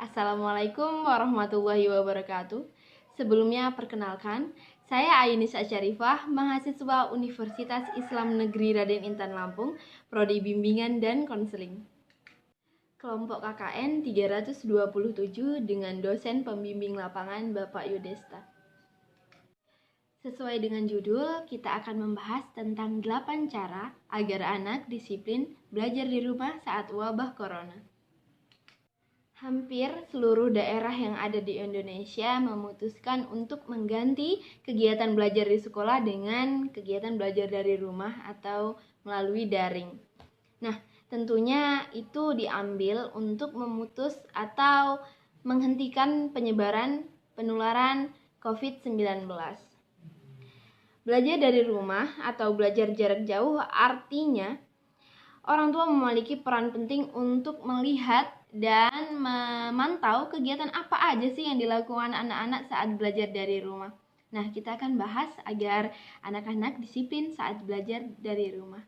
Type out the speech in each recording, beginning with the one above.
Assalamualaikum warahmatullahi wabarakatuh. Sebelumnya perkenalkan, saya Ainis Asyarifah, mahasiswa Universitas Islam Negeri Raden Intan Lampung, Prodi Bimbingan dan Konseling. Kelompok KKN 327 dengan dosen pembimbing lapangan Bapak Yudesta. Sesuai dengan judul, kita akan membahas tentang 8 cara agar anak disiplin belajar di rumah saat wabah corona. Hampir seluruh daerah yang ada di Indonesia memutuskan untuk mengganti kegiatan belajar di sekolah dengan kegiatan belajar dari rumah atau melalui daring. Nah, tentunya itu diambil untuk memutus atau menghentikan penyebaran penularan COVID-19. Belajar dari rumah atau belajar jarak jauh artinya orang tua memiliki peran penting untuk melihat dan memantau kegiatan apa aja sih yang dilakukan anak-anak saat belajar dari rumah. Nah, kita akan bahas agar anak-anak disiplin saat belajar dari rumah.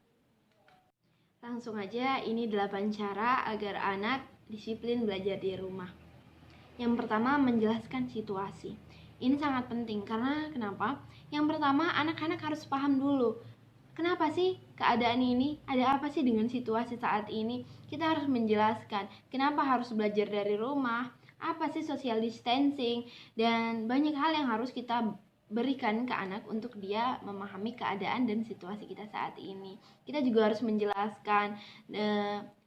Langsung aja, ini 8 cara agar anak disiplin belajar di rumah. Yang pertama, menjelaskan situasi. Ini sangat penting karena kenapa? Yang pertama, anak-anak harus paham dulu. Kenapa sih keadaan ini? Ada apa sih dengan situasi saat ini? Kita harus menjelaskan kenapa harus belajar dari rumah, apa sih social distancing, dan banyak hal yang harus kita berikan ke anak untuk dia memahami keadaan dan situasi kita saat ini. Kita juga harus menjelaskan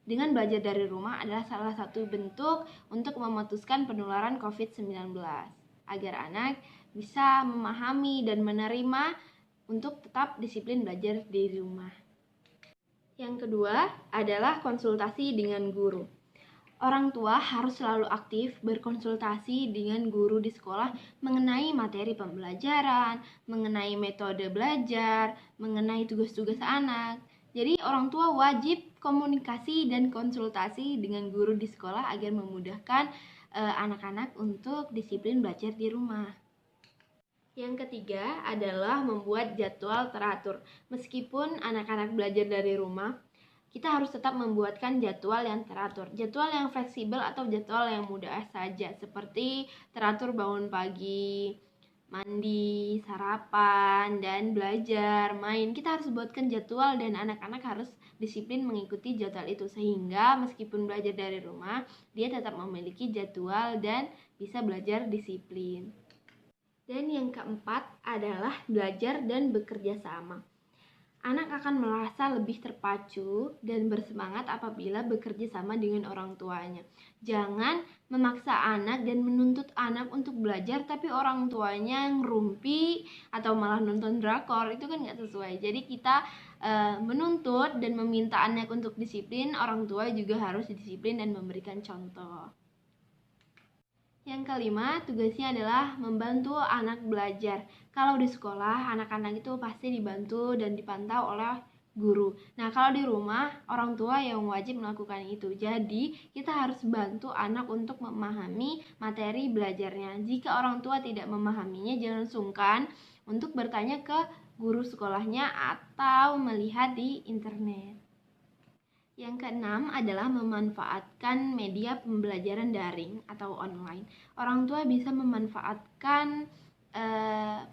dengan belajar dari rumah adalah salah satu bentuk untuk memutuskan penularan COVID-19 agar anak bisa memahami dan menerima untuk tetap disiplin belajar di rumah. Yang kedua adalah konsultasi dengan guru. Orang tua harus selalu aktif berkonsultasi dengan guru di sekolah mengenai materi pembelajaran, mengenai metode belajar, mengenai tugas-tugas anak. Jadi orang tua wajib komunikasi dan konsultasi dengan guru di sekolah agar memudahkan anak-anak untuk disiplin belajar di rumah. Yang ketiga adalah membuat jadwal teratur. Meskipun anak-anak belajar dari rumah, kita harus tetap membuatkan jadwal yang teratur. Jadwal yang fleksibel atau jadwal yang mudah saja, seperti teratur bangun pagi, mandi, sarapan, dan belajar, main. Kita harus buatkan jadwal dan anak-anak harus disiplin mengikuti jadwal itu. Sehingga meskipun belajar dari rumah, dia tetap memiliki jadwal dan bisa belajar disiplin. Dan yang keempat adalah belajar dan bekerja sama. Anak akan merasa lebih terpacu dan bersemangat apabila bekerja sama dengan orang tuanya. Jangan memaksa anak dan menuntut anak untuk belajar tapi orang tuanya ngerumpi atau malah nonton drakor, itu kan gak sesuai. Jadi kita menuntut dan meminta anak untuk disiplin, orang tua juga harus disiplin dan memberikan contoh. Yang kelima, tugasnya adalah membantu anak belajar. Kalau di sekolah, anak-anak itu pasti dibantu dan dipantau oleh guru. Nah, kalau di rumah, orang tua yang wajib melakukan itu. Jadi, kita harus bantu anak untuk memahami materi belajarnya. Jika orang tua tidak memahaminya, jangan sungkan untuk bertanya ke guru sekolahnya atau melihat di internet. Yang keenam adalah memanfaatkan media pembelajaran daring atau online. Orang tua bisa memanfaatkan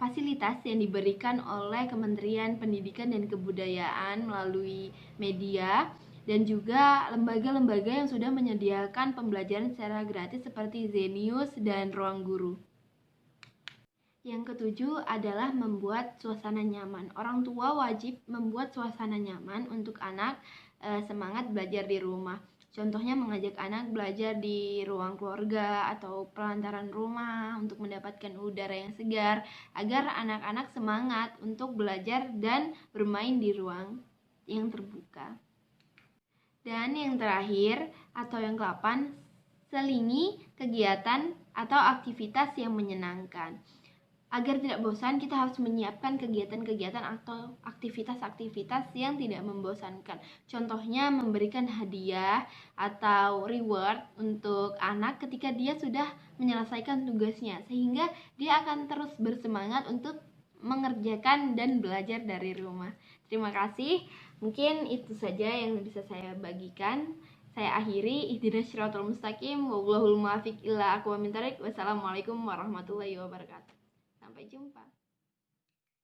fasilitas yang diberikan oleh Kementerian Pendidikan dan Kebudayaan melalui media dan juga lembaga-lembaga yang sudah menyediakan pembelajaran secara gratis seperti Zenius dan Ruang Guru. Yang ketujuh adalah membuat suasana nyaman. Orang tua wajib membuat suasana nyaman untuk anak semangat belajar di rumah. Contohnya mengajak anak belajar di ruang keluarga atau pelantaran rumah untuk mendapatkan udara yang segar agar anak-anak semangat untuk belajar dan bermain di ruang yang terbuka. Dan yang terakhir atau yang ke-8, selingi kegiatan atau aktivitas yang menyenangkan. Agar tidak bosan, kita harus menyiapkan kegiatan-kegiatan atau aktivitas-aktivitas yang tidak membosankan. Contohnya memberikan hadiah atau reward untuk anak ketika dia sudah menyelesaikan tugasnya, sehingga dia akan terus bersemangat untuk mengerjakan dan belajar dari rumah. Terima kasih. Mungkin itu saja yang bisa saya bagikan. Saya akhiri, ihdinas siratal mustaqim, wallahul muwaffiq ila aqwamit thoriq. Wassalamualaikum warahmatullahi wabarakatuh. Sampai jumpa.